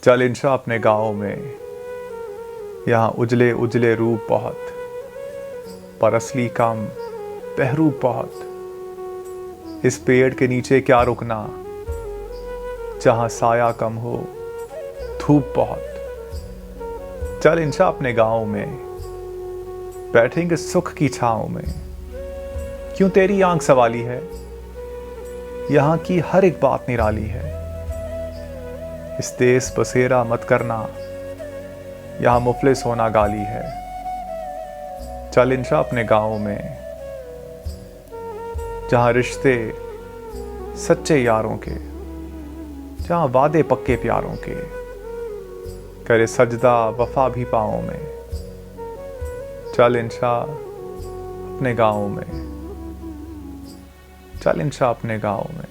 चल इंशा अपने गाँव में, यहाँ उजले उजले रूप बहुत, पर असली कम बहरूप बहुत। इस पेड़ के नीचे क्या रुकना, जहाँ साया कम हो धूप बहुत। चल इंशा अपने गाँव में, बैठेंगे सुख की छाँव में। क्यों तेरी आंख सवाली है, यहाँ की हर एक बात निराली है। इस देश बसेरा मत करना, यहाँ मुफलिस होना गाली है। चल इंशा अपने गाँव में, जहाँ रिश्ते सच्चे यारों के, जहाँ वादे पक्के प्यारों के, करे सजदा वफा भी पाँव में। चल इंशा अपने गाँव में, चल इंशा अपने गाँव में।